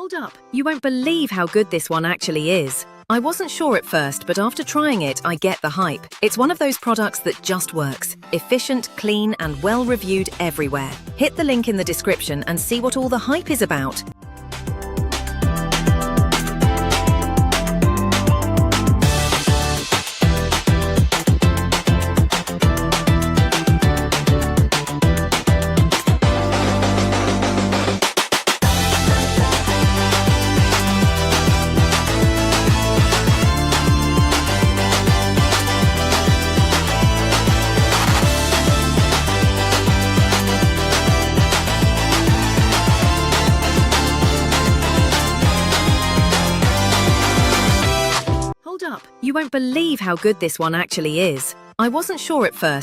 Hold up, you won't believe how good this one actually is. I wasn't sure at first, but after trying it, I get the hype. It's one of those products that just works. Efficient, clean, and well-reviewed everywhere. Hit the link in the description and see what all the hype is about. Hold up, you won't believe how good this one actually is. I wasn't sure at first.